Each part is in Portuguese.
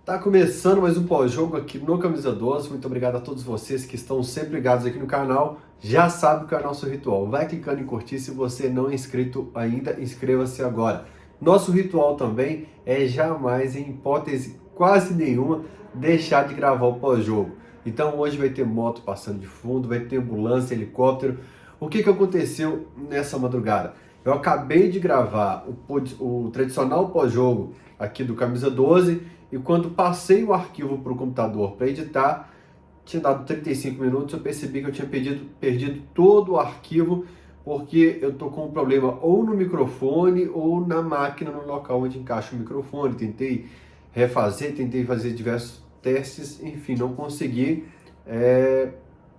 Tá começando mais um pós-jogo aqui no Camisa 12. Muito obrigado a todos vocês que estão sempre ligados aqui no canal. Já sabe que é o nosso ritual. Vai clicando em curtir. Se você não é inscrito ainda, inscreva-se agora. Nosso ritual também é jamais, em hipótese quase nenhuma, deixar de gravar o pós-jogo. Então hoje vai ter moto passando de fundo, vai ter ambulância, helicóptero. O que aconteceu nessa madrugada? Eu acabei de gravar o tradicional pós-jogo aqui do Camisa 12 e quando passei o arquivo para o computador para editar, tinha dado 35 minutos, eu percebi que eu tinha perdido todo o arquivo porque eu tô com um problema ou no microfone ou na máquina, no local onde encaixa o microfone. Tentei refazer, tentei fazer diversos testes, enfim, não consegui.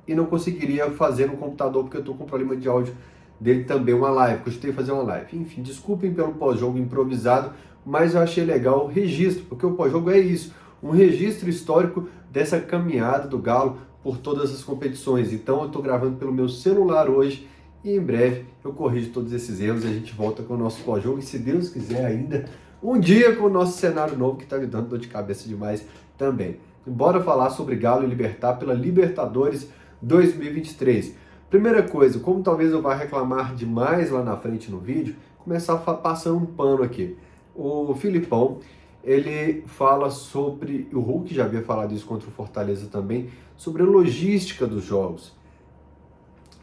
E não conseguiria fazer no computador porque eu tô com problema de áudio dele também, uma live, custei fazer uma live. Enfim, desculpem pelo pós-jogo improvisado, mas eu achei legal o registro, porque o pós-jogo é isso, um registro histórico dessa caminhada do Galo por todas as competições. Então eu estou gravando pelo meu celular hoje e em breve eu corrijo todos esses erros e a gente volta com o nosso pós-jogo e, se Deus quiser, ainda um dia com o nosso cenário novo que está me dando dor de cabeça demais também. Bora falar sobre Galo e Libertad pela Libertadores 2023. Primeira coisa, como talvez eu vá reclamar demais lá na frente no vídeo, começar passando um pano aqui. O Filipão, ele fala sobre, o Hulk já havia falado isso contra o Fortaleza também, sobre a logística dos jogos.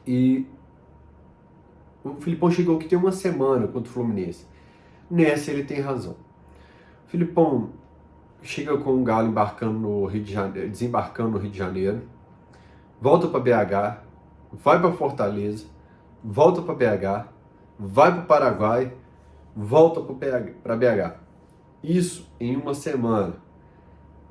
E o Filipão chegou aqui tem uma semana contra o Fluminense. Nessa ele tem razão. O Filipão chega com o Galo embarcando no Rio de Janeiro, desembarcando no Rio de Janeiro, volta para BH, vai para Fortaleza, volta para BH, vai para o Paraguai, volta para BH. Isso em uma semana.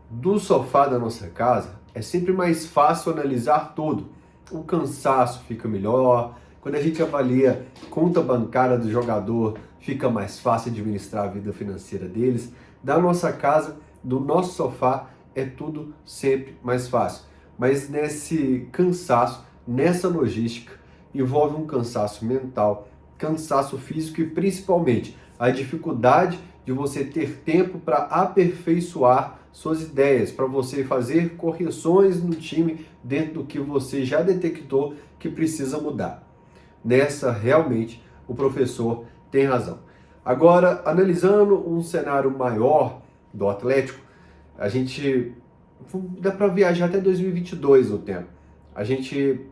Do sofá da nossa casa é sempre mais fácil analisar tudo. O cansaço fica melhor. Quando a gente avalia conta bancária do jogador, fica mais fácil administrar a vida financeira deles. Da nossa casa, do nosso sofá, é tudo sempre mais fácil. Mas nesse cansaço, nessa logística, envolve um cansaço mental, cansaço físico e principalmente a dificuldade de você ter tempo para aperfeiçoar suas ideias, para você fazer correções no time dentro do que você já detectou que precisa mudar. Nessa, realmente, o professor tem razão. Agora, analisando um cenário maior do Atlético, a gente dá para viajar até 2022 no tempo. A gente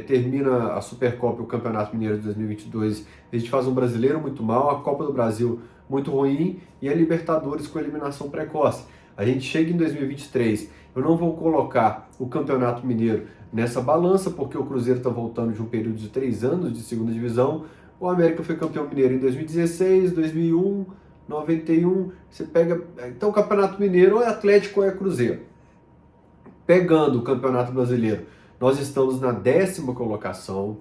termina a Supercopa e o Campeonato Mineiro de 2022, a gente faz um brasileiro muito mal, a Copa do Brasil muito ruim e a Libertadores com eliminação precoce. A gente chega em 2023, eu não vou colocar o Campeonato Mineiro nessa balança, porque o Cruzeiro está voltando de um período de 3 anos de segunda divisão. O América foi campeão mineiro em 2016, 2001, 91. Você pega. Então, o Campeonato Mineiro ou é Atlético ou é Cruzeiro. Pegando o Campeonato Brasileiro, nós estamos na 10ª colocação.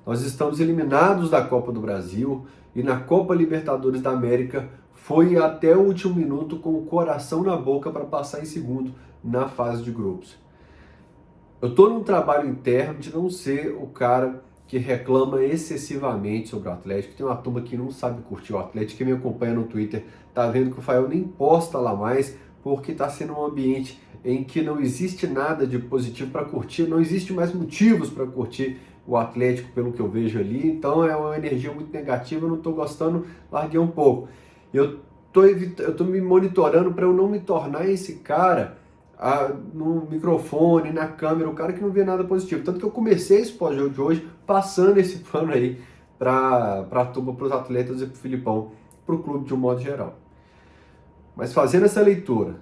Nós estamos eliminados da Copa do Brasil e na Copa Libertadores da América foi até o último minuto com o coração na boca para passar em segundo na fase de grupos. Eu estou num trabalho interno de não ser o cara que reclama excessivamente sobre o Atlético. Tem uma turma que não sabe curtir o Atlético, que me acompanha no Twitter, tá vendo que o Fael nem posta lá mais, porque está sendo um ambiente em que não existe nada de positivo para curtir, não existe mais motivos para curtir o Atlético, pelo que eu vejo ali. Então é uma energia muito negativa, eu não estou gostando, larguei um pouco. Eu tô me monitorando para eu não me tornar esse cara no microfone, na câmera, o cara que não vê nada positivo. Tanto que eu comecei esse pós-jogo de hoje passando esse pano aí para a turma, para os atletas e para o Filipão, para o clube de um modo geral. Mas fazendo essa leitura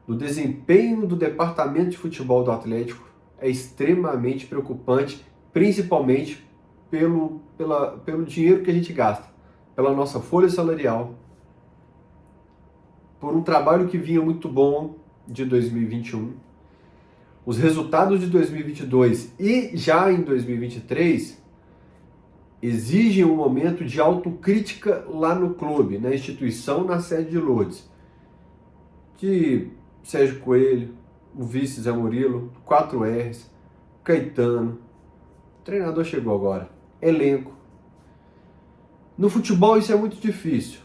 do desempenho do departamento de futebol do Atlético é extremamente preocupante, principalmente pelo dinheiro que a gente gasta, pela nossa folha salarial, por um trabalho que vinha muito bom de 2021, os resultados de 2022 e já em 2023 exigem um momento de autocrítica lá no clube, na instituição, na sede de Lourdes. De Sérgio Coelho, o vice Zé Murilo, 4 R's, Caetano, o treinador chegou agora, elenco. No futebol isso é muito difícil,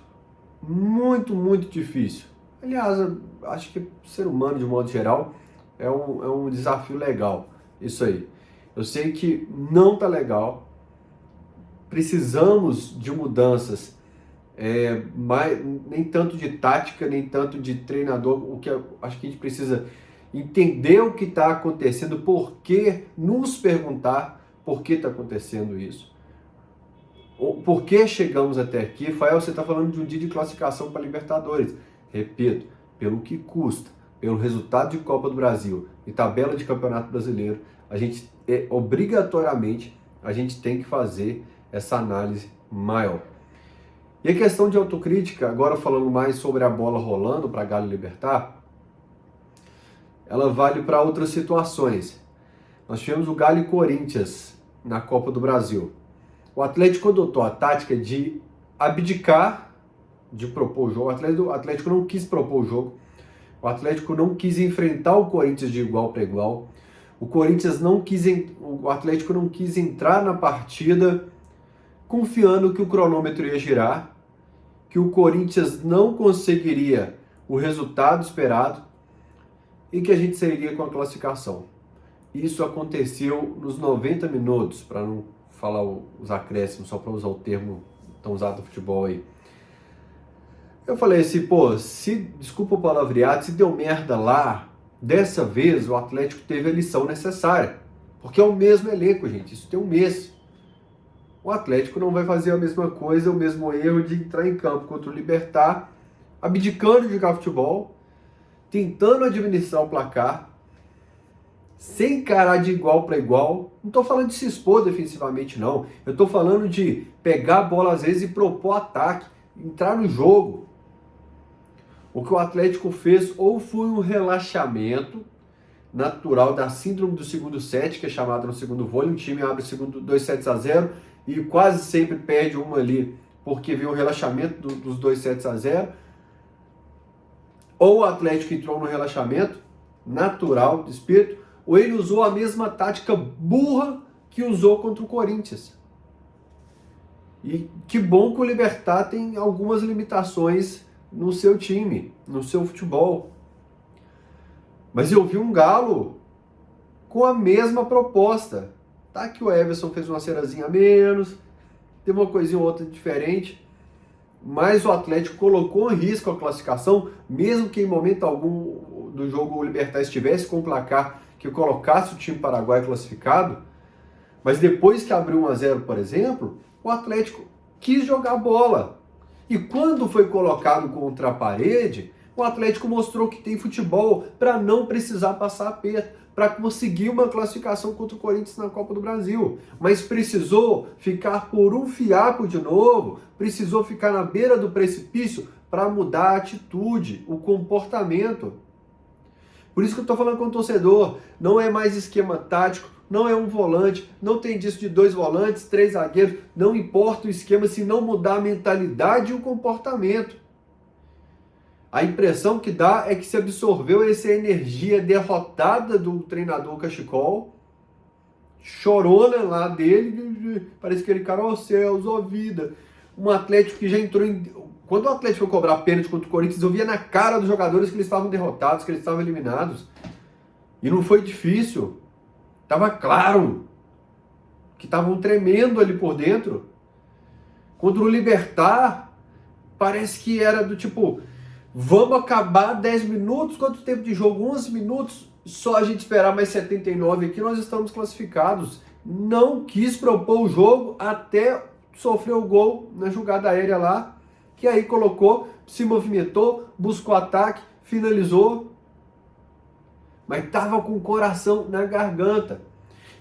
muito difícil. Aliás, eu acho que o ser humano, de modo geral, é um desafio legal, isso aí. Eu sei que não tá legal, precisamos de mudanças, nem tanto de tática, nem tanto de treinador. O que eu acho que a gente precisa entender o que está acontecendo, por que, nos perguntar por que está acontecendo isso. Por que chegamos até aqui? Fael, você está falando de um dia de classificação para Libertadores. Repito, pelo que custa, pelo resultado de Copa do Brasil e tabela de Campeonato Brasileiro, a gente obrigatoriamente a gente tem que fazer essa análise maior. E a questão de autocrítica, agora falando mais sobre a bola rolando para Galo Libertar, ela vale para outras situações. Nós tivemos o Galo e Corinthians na Copa do Brasil. O Atlético adotou a tática de abdicar de propor o jogo. O Atlético não quis propor o jogo. O Atlético não quis enfrentar o Corinthians de igual para igual. O Atlético não quis entrar na partida confiando que o cronômetro ia girar, que o Corinthians não conseguiria o resultado esperado e que a gente sairia com a classificação. Isso aconteceu nos 90 minutos, para não falar os acréscimos, só para usar o termo tão usado no futebol aí. Eu falei assim, desculpa o palavreado, se deu merda lá, dessa vez o Atlético teve a lição necessária. Porque é o mesmo elenco, gente, isso tem um mês. O Atlético não vai fazer a mesma coisa, o mesmo erro de entrar em campo contra o Libertad, abdicando de jogar futebol, tentando administrar o placar, sem encarar de igual para igual. Não estou falando de se expor defensivamente, não. Eu estou falando de pegar a bola às vezes e propor ataque, entrar no jogo. O que o Atlético fez ou foi um relaxamento natural da síndrome do segundo set, que é chamada no segundo vôlei. Um time abre o segundo 2-0 e quase sempre perde uma ali, porque vem o relaxamento dos 2-0. Ou o Atlético entrou no relaxamento natural de espírito, ou ele usou a mesma tática burra que usou contra o Corinthians. E que bom que o Libertad tem algumas limitações no seu time, no seu futebol. Mas eu vi um Galo com a mesma proposta. Tá que o Everson fez uma cerazinha a menos, teve uma coisinha ou outra diferente, mas o Atlético colocou em risco a classificação, mesmo que em momento algum do jogo o Libertad estivesse com o placar que colocasse o time paraguaio classificado. Mas depois que abriu 1-0, por exemplo, o Atlético quis jogar bola. E quando foi colocado contra a parede, o Atlético mostrou que tem futebol para não precisar passar aperto, para conseguir uma classificação contra o Corinthians na Copa do Brasil. Mas precisou ficar por um fiapo de novo, precisou ficar na beira do precipício para mudar a atitude, o comportamento. Por isso que eu estou falando com o torcedor, não é mais esquema tático, não é um volante, não tem disso de 2 volantes, 3 zagueiros, não importa o esquema se não mudar a mentalidade e o comportamento. A impressão que dá é que se absorveu essa energia derrotada do treinador Cachicol, chorona lá dele, parece que ele, cara, ó céus, ó vida. Um Atlético que já entrou em... Quando o Atlético foi cobrar pênalti contra o Corinthians, eu via na cara dos jogadores que eles estavam derrotados, que eles estavam eliminados. E não foi difícil. Estava claro que estavam tremendo ali por dentro. Contra o Libertad, parece que era do tipo, vamos acabar 10 minutos, quanto tempo de jogo? 11 minutos, só a gente esperar mais 79 aqui, nós estamos classificados. Não quis propor o jogo até sofrer o gol na jogada aérea lá, que aí colocou, se movimentou, buscou ataque, finalizou. Mas estava com o coração na garganta.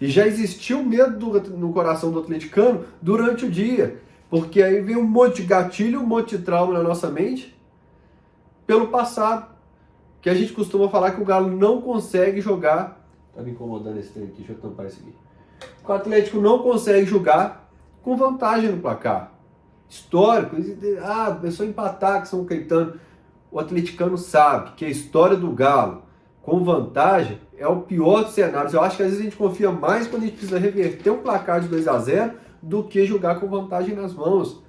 E já existiu medo no coração do atleticano durante o dia. Porque aí vem um monte de gatilho, um monte de trauma na nossa mente pelo passado. Que a gente costuma falar que o Galo não consegue jogar. Tá me incomodando esse trem aqui, deixa eu tampar isso aqui. O Atlético não consegue jogar com vantagem no placar. Histórico, pensou em empatar com São Caetano. O atleticano sabe que a história do Galo com vantagem é o pior dos cenários. Eu acho que às vezes a gente confia mais quando a gente precisa reverter um placar de 2-0 do que jogar com vantagem nas mãos.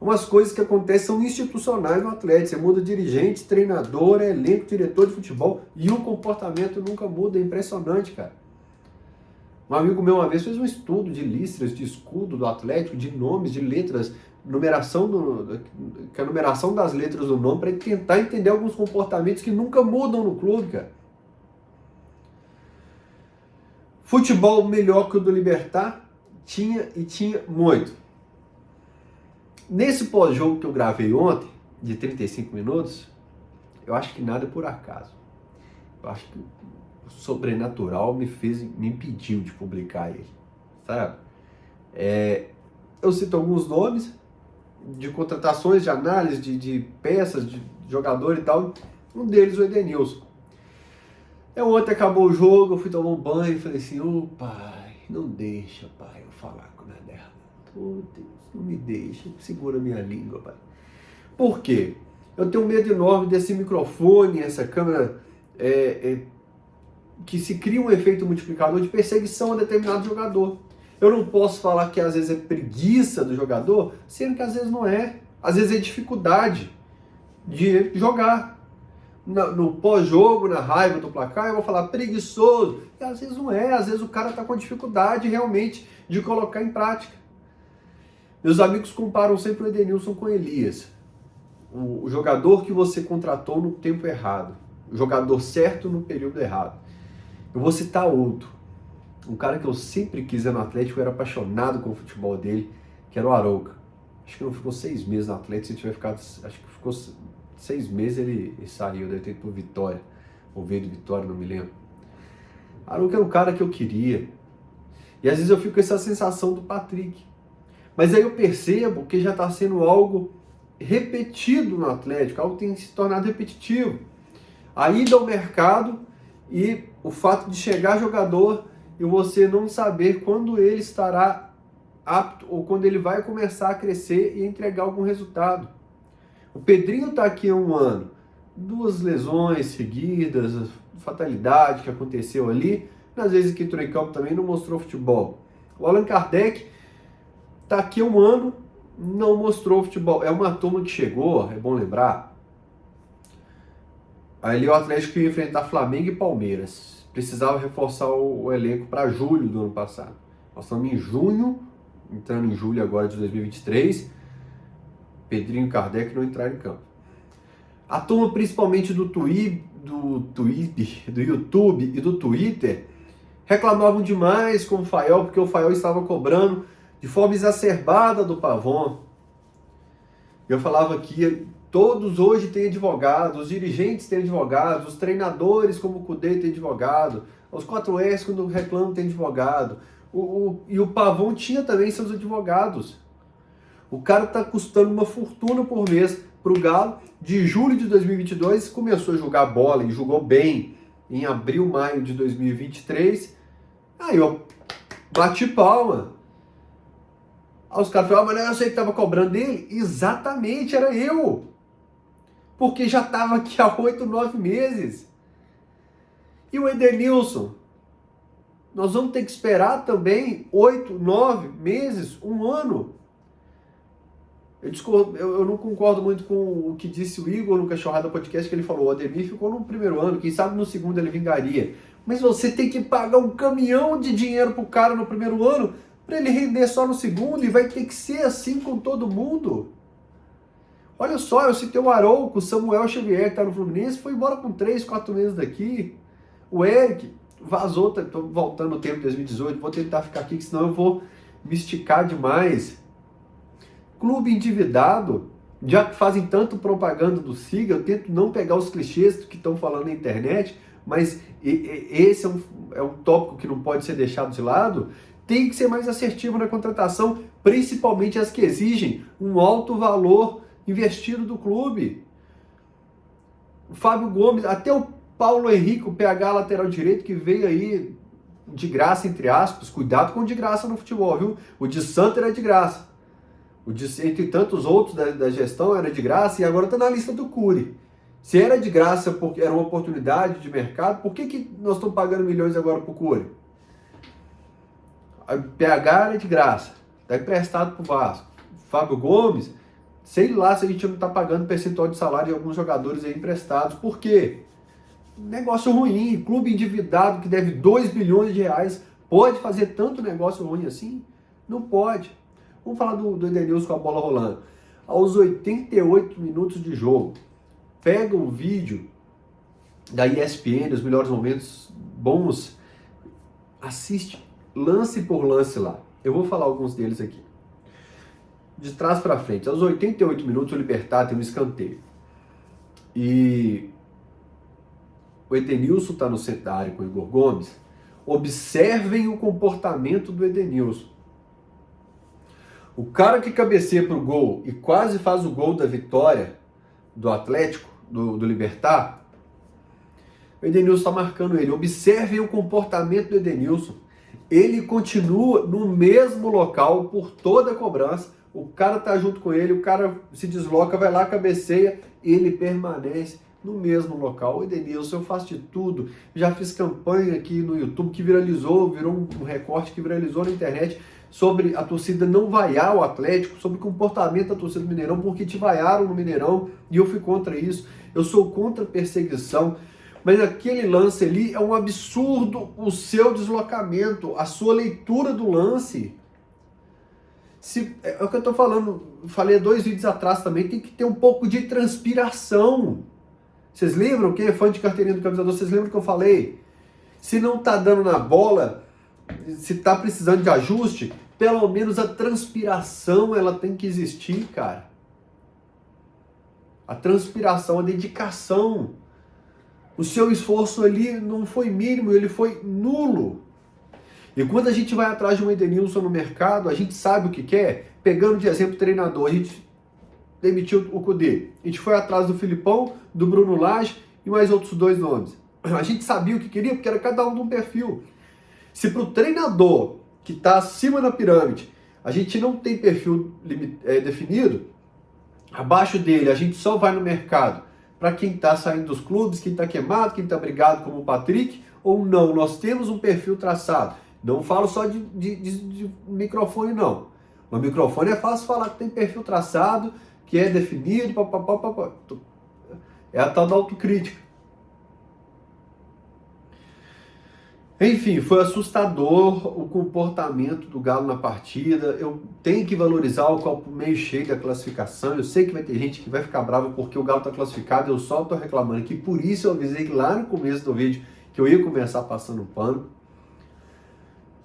Umas coisas que acontecem são institucionais no Atlético. Você muda dirigente, treinador, elenco, diretor de futebol e o comportamento nunca muda. É impressionante, cara. Um amigo meu uma vez fez um estudo de listras, de escudo do Atlético, de nomes, de letras, que a numeração das letras do nome, para ele tentar entender alguns comportamentos que nunca mudam no clube, cara. Futebol melhor que o do Libertad? Tinha muito. Nesse pós-jogo que eu gravei ontem, de 35 minutos, eu acho que nada é por acaso. Eu acho que o sobrenatural me impediu de publicar ele, sabe? Eu cito alguns nomes de contratações, de análise, de peças, de jogador e tal. Um deles, o Edenilson. Ontem acabou o jogo, eu fui tomar um banho e falei assim, pai, não deixa, pai, eu falar com o Naderno. Oh, Deus, não me deixa, segura minha língua, pai. Por quê? Eu tenho um medo enorme desse microfone, essa câmera, que se cria um efeito multiplicador de perseguição a determinado jogador. Eu não posso falar que às vezes é preguiça do jogador, sendo que às vezes não é. Às vezes é dificuldade de jogar. No pós-jogo, na raiva do placar, eu vou falar preguiçoso. E às vezes não é, às vezes o cara está com dificuldade realmente de colocar em prática. Meus amigos comparam sempre o Edenilson com o Elias. O jogador que você contratou no tempo errado. O jogador certo no período errado. Eu vou citar outro. Um cara que eu sempre quis ver no Atlético, eu era apaixonado com o futebol dele, que era o Arouca. Acho que não ficou 6 meses no Atlético, se tiver ficado, acho que ficou 6 meses ele saiu, deve ter ido pro Vitória, ou veio do Vitória, não me lembro. Arouca era um cara que eu queria. E às vezes eu fico com essa sensação do Patrick. Mas aí eu percebo que já está sendo algo repetido no Atlético, algo que tem se tornado repetitivo. A ida ao mercado e o fato de chegar jogador e você não saber quando ele estará apto ou quando ele vai começar a crescer e entregar algum resultado. O Pedrinho está aqui há um ano, 2 lesões seguidas, fatalidade que aconteceu ali, nas vezes que entrou em campo também não mostrou futebol. O Allan Kardec está aqui há um ano, não mostrou futebol. É uma turma que chegou, é bom lembrar, ali o Atlético ia enfrentar Flamengo e Palmeiras. Precisava reforçar o elenco para julho do ano passado. Nós estamos em junho, entrando em julho agora de 2023. Pedrinho e Kardec não entraram em campo. A turma, principalmente do YouTube e do Twitter, reclamavam demais com o Fael, porque o Fael estava cobrando de forma exacerbada do Pavon. Eu falava que todos hoje têm advogado, os dirigentes têm advogado, os treinadores como o Cudê têm advogado, os 4S quando reclamam têm advogado. E o Pavon tinha também seus advogados. O cara está custando uma fortuna por mês para o Galo. De julho de 2022 começou a jogar bola e jogou bem em abril, maio de 2023. Aí eu bati palma. Aí os caras falaram, mas não é você que estava cobrando dele? Exatamente, era eu. Porque já estava aqui há 8, 9 meses. E o Edenilson? Nós vamos ter que esperar também 8, 9 meses, 1 ano. Eu não concordo muito com o que disse o Igor no Cachorrada Podcast, que ele falou, o Ademir ficou no primeiro ano, quem sabe no segundo ele vingaria. Mas você tem que pagar um caminhão de dinheiro pro cara no primeiro ano, para ele render só no segundo, e vai ter que ser assim com todo mundo. Olha só, eu citei o Arouca, o Samuel Xavier, que tá no Fluminense, foi embora com 3, 4 meses daqui. O Eric vazou, tô voltando no tempo de 2018, vou tentar ficar aqui, que senão eu vou me esticar demais. Clube endividado, já que fazem tanto propaganda do Siga, eu tento não pegar os clichês que estão falando na internet, mas esse é um tópico que não pode ser deixado de lado. Tem que ser mais assertivo na contratação, principalmente as que exigem um alto valor investido do clube. O Fábio Gomes, até o Paulo Henrique, o PH lateral direito, que veio aí de graça, entre aspas, cuidado com o de graça no futebol, viu? O de Santos era de graça. Entre tantos outros da gestão era de graça e agora está na lista do Cury. Se era de graça porque era uma oportunidade de mercado, por que nós estamos pagando milhões agora para o Cury? A PH era de graça, está emprestado para o Vasco. Fábio Gomes Sei lá se a gente não está pagando percentual de salário de alguns jogadores aí emprestados. Por quê? Negócio ruim. Clube endividado que deve 2 bilhões de reais pode fazer tanto negócio ruim assim? Não pode. Vamos falar do Edenilson com a bola rolando. Aos 88 minutos de jogo, pega um vídeo da ESPN, os melhores momentos bons, assiste lance por lance lá. Eu vou falar alguns deles aqui. De trás para frente, aos 88 minutos o Libertad tem um escanteio. E o Edenilson está no centro da área com o Igor Gomes. Observem o comportamento do Edenilson. O cara que cabeceia para o gol e quase faz o gol da vitória do Atlético, do Libertad, o Edenilson está marcando ele. Observem o comportamento do Edenilson. Ele continua no mesmo local por toda a cobrança. O cara tá junto com ele, o cara se desloca, vai lá, cabeceia, ele permanece no mesmo local. O Edenilson, eu faço de tudo. Já fiz campanha aqui no YouTube que viralizou, virou um recorte que viralizou na internet sobre a torcida não vaiar o Atlético, sobre o comportamento da torcida do Mineirão, porque te vaiaram no Mineirão e eu fui contra isso. Eu sou contra a perseguição. Mas aquele lance ali é um absurdo, o seu deslocamento, a sua leitura do lance. É o que eu estou falando, falei 2 vídeos atrás também, tem que ter um pouco de transpiração. Vocês lembram? Quem é fã de carteirinha do Camisa 12, vocês lembram que eu falei? Se não está dando na bola, se está precisando de ajuste, pelo menos a transpiração ela tem que existir, cara. A transpiração, a dedicação. O seu esforço ali não foi mínimo, ele foi nulo. E quando a gente vai atrás de um Edenilson no mercado, a gente sabe o que quer. Pegando de exemplo o treinador, a gente demitiu o Kudê. A gente foi atrás do Filipão, do Bruno Lage e mais outros 2 nomes. A gente sabia o que queria, porque era cada um de um perfil. Se para o treinador que está acima da pirâmide, a gente não tem perfil definido, abaixo dele a gente só vai no mercado para quem está saindo dos clubes, quem está queimado, quem está brigado como o Patrick, ou não, nós temos um perfil traçado. Não falo só de microfone, não. No microfone é fácil falar que tem perfil traçado, que é definido, papapá. É a tal da autocrítica. Enfim, foi assustador o comportamento do Galo na partida. Eu tenho que valorizar o copo meio cheio da classificação. Eu sei que vai ter gente que vai ficar brava porque o Galo está classificado. Eu só estou reclamando aqui. Por isso eu avisei lá no começo do vídeo que eu ia começar passando pano.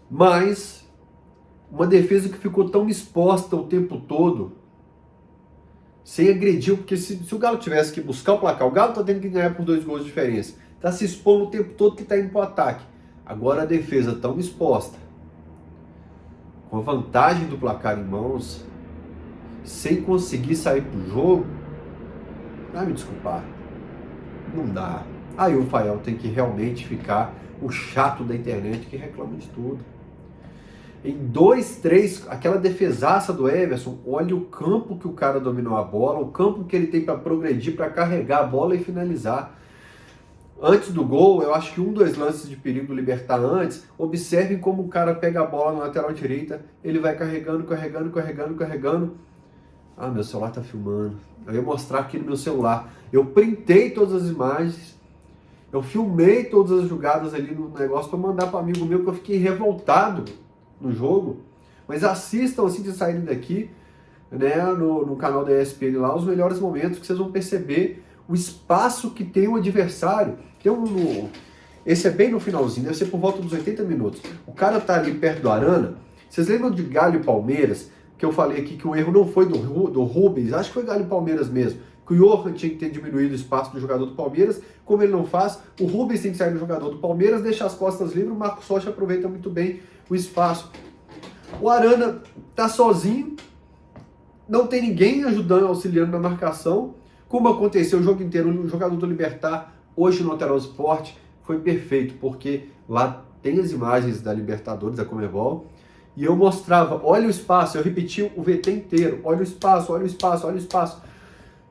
Mas uma defesa que ficou tão exposta o tempo todo, sem agredir, porque se o Galo tivesse que buscar o placar, o Galo está tendo que ganhar por 2 gols de diferença. Está se expondo o tempo todo que está indo para o ataque. Agora a defesa tão exposta, com a vantagem do placar em mãos, sem conseguir sair pro jogo, vai me desculpar, não dá. Aí o Fael tem que realmente ficar o chato da internet que reclama de tudo. Em 2, 3, aquela defesaça do Everson, olha o campo que o cara dominou a bola, o campo que ele tem para progredir, para carregar a bola e finalizar. Antes do gol, eu acho que 2 lances de perigo do Libertad antes, observem como o cara pega a bola na lateral direita, ele vai carregando. Ah, meu celular tá filmando. Eu ia mostrar aqui no meu celular. Eu printei todas as imagens, eu filmei todas as jogadas ali no negócio para mandar para um amigo meu que eu fiquei revoltado no jogo. Mas assistam assim de saírem daqui, né, no canal da ESPN lá, os melhores momentos que vocês vão perceber o espaço que tem o adversário. Esse é bem no finalzinho, deve ser por volta dos 80 minutos. O cara tá ali perto do Arana. Vocês lembram de Galo e Palmeiras? Que eu falei aqui que o erro não foi do Rubens, acho que foi Galo e Palmeiras mesmo. Que o Johan tinha que ter diminuído o espaço do jogador do Palmeiras. Como ele não faz, o Rubens tem que sair do jogador do Palmeiras, deixa as costas livres, o Marcos Rocha aproveita muito bem o espaço. O Arana tá sozinho, não tem ninguém ajudando, auxiliando na marcação. Como aconteceu o jogo inteiro, o jogador do Libertad, hoje no Alterosa Sport, foi perfeito, porque lá tem as imagens da Libertadores, da Conmebol, e eu mostrava, olha o espaço, eu repeti o VT inteiro, olha o espaço.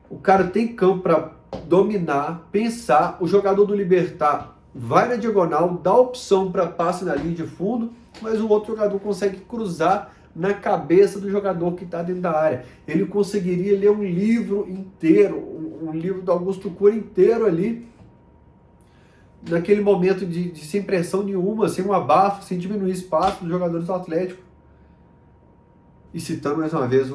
O cara tem campo para dominar, pensar, o jogador do Libertad vai na diagonal, dá opção para passe na linha de fundo, mas o outro jogador consegue cruzar na cabeça do jogador que está dentro da área. Ele conseguiria ler um livro inteiro, um livro do Augusto Cury inteiro ali, naquele momento de sem pressão nenhuma, sem um abafo, sem diminuir espaço dos jogadores do Atlético. E citando mais uma vez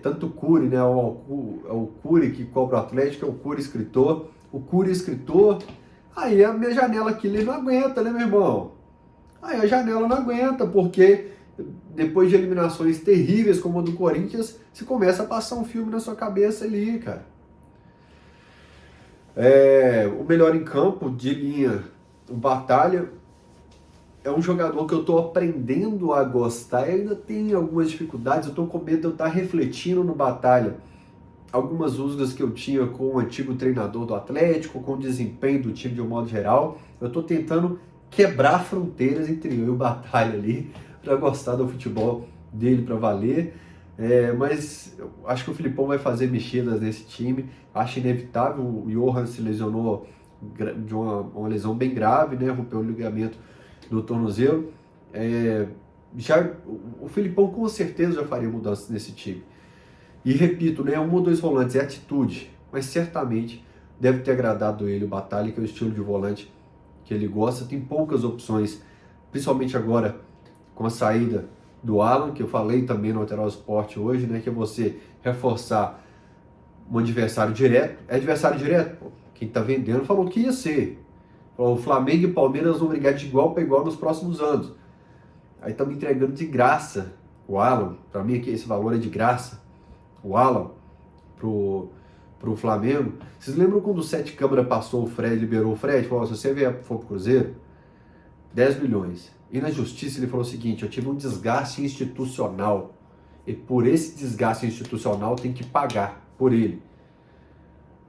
tanto o Cury, né? O Cury que cobra o Atlético, é o Cury escritor. O Cury escritor, aí a minha janela aqui ele não aguenta, né, meu irmão? Aí a janela não aguenta, porque depois de eliminações terríveis como a do Corinthians, você começa a passar um filme na sua cabeça ali, cara. O melhor em campo, de linha, o Batalha, é um jogador que eu estou aprendendo a gostar. Eu ainda tenho algumas dificuldades, eu estou com medo de eu estar refletindo no Batalha algumas rusgas que eu tinha com o antigo treinador do Atlético, com o desempenho do time de um modo geral. Eu estou tentando quebrar fronteiras entre eu e o Batalha ali, para gostar do futebol dele para valer. Mas eu acho que o Filipão vai fazer mexidas nesse time, acho inevitável. O Johan se lesionou de uma lesão bem grave, né? Rompeu o ligamento do tornozelo. O Filipão com certeza já faria mudanças nesse time. E repito, não é um ou dois volantes, é atitude, mas certamente deve ter agradado ele o Batalha, que é o estilo de volante que ele gosta. Tem poucas opções, principalmente agora com a saída do Alan, que eu falei também no Lateral Esporte hoje, né, que é você reforçar um adversário direto. É adversário direto? Pô, quem tá vendendo falou que ia ser. Falou, o Flamengo e Palmeiras vão brigar de igual para igual nos próximos anos. Aí estamos entregando de graça o Alan. Para mim aqui esse valor é de graça. O Alan pro Flamengo. Vocês lembram quando o Sete Câmara passou o Fred, liberou o Fred? Falou, se você for pro Cruzeiro, 10 milhões. E na justiça ele falou o seguinte, eu tive um desgaste institucional. E por esse desgaste institucional tem que pagar por ele.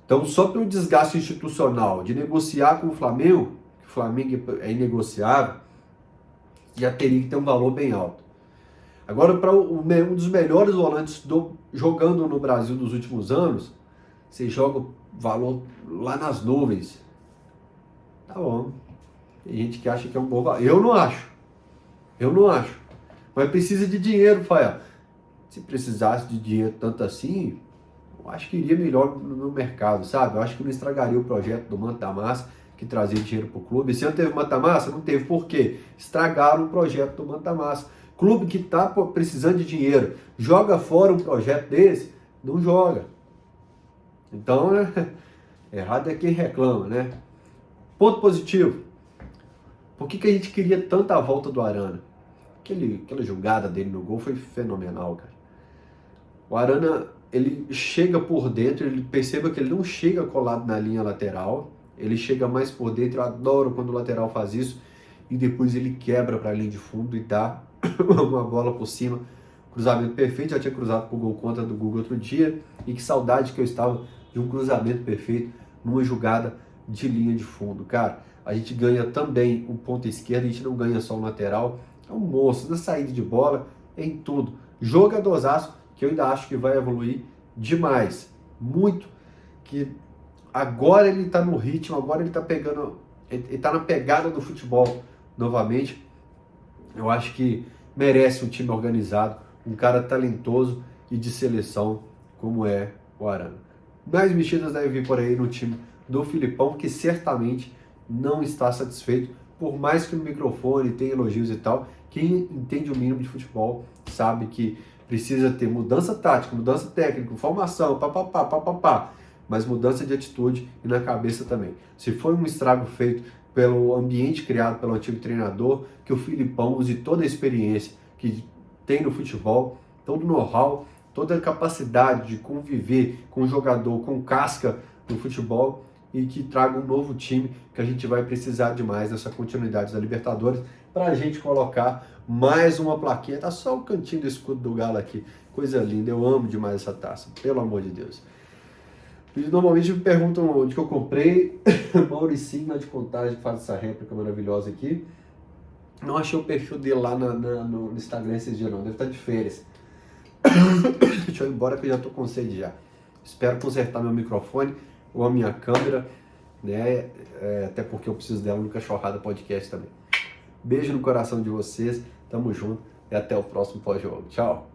Então só pelo desgaste institucional de negociar com o Flamengo, que o Flamengo é inegociável, já teria que ter um valor bem alto. Agora, para um dos melhores volantes jogando no Brasil dos últimos anos, você joga o valor lá nas nuvens. Tá bom. Tem gente que acha que é um bom valor. Eu não acho. Mas precisa de dinheiro, Fael. Se precisasse de dinheiro tanto assim, eu acho que iria melhor no mercado, sabe? Eu acho que não estragaria o projeto do Manta Massa, que trazia dinheiro para o clube. Esse ano teve Manta Massa? Não teve. Por quê? Estragaram o projeto do Manta Massa. Clube que está precisando de dinheiro, joga fora um projeto desse, não joga. Então, errado é quem reclama, né? Ponto positivo. Por que a gente queria tanta volta do Arana? Aquela jogada dele no gol foi fenomenal, cara. O Arana, ele chega por dentro, ele perceba que ele não chega colado na linha lateral, ele chega mais por dentro. Eu adoro quando o lateral faz isso, e depois ele quebra para a linha de fundo e dá uma bola por cima, cruzamento perfeito. Já tinha cruzado pro gol contra do Google outro dia, e que saudade que eu estava de um cruzamento perfeito numa jogada de linha de fundo. Cara, a gente ganha também o ponta esquerda, a gente não ganha só o lateral. É um monstro na saída de bola, em tudo. Jogadorzaço, que eu ainda acho que vai evoluir demais, muito, que agora ele tá no ritmo, agora ele tá pegando, ele tá na pegada do futebol novamente. Eu acho que merece um time organizado, um cara talentoso e de seleção como é o Arana. Mais mexidas devem vir por aí no time do Filipão, que certamente não está satisfeito, por mais que no microfone tenha elogios e tal. Quem entende o mínimo de futebol sabe que precisa ter mudança tática, mudança técnica, formação, papapá, mas mudança de atitude e na cabeça também. Se foi um estrago feito pelo ambiente criado pelo antigo treinador, que o Filipão use toda a experiência que tem no futebol, todo o know-how, toda a capacidade de conviver com o jogador, com casca no futebol, e que traga um novo time que a gente vai precisar demais nessa continuidade da Libertadores, para a gente colocar mais uma plaquinha. Tá só o cantinho do escudo do Galo aqui, coisa linda, eu amo demais essa taça, pelo amor de Deus. E normalmente me perguntam onde que eu comprei. Mauricinho lá de Contagem, que faz essa réplica maravilhosa aqui. Não achei o perfil dele lá no Instagram esses dias não, deve estar de férias. Deixa eu ir embora que eu já tô com sede já. Espero consertar meu microfone ou a minha câmera, né? Até porque eu preciso dela no Cachorrada Podcast também. Beijo no coração de vocês, tamo junto. e até o próximo pós-jogo. Tchau!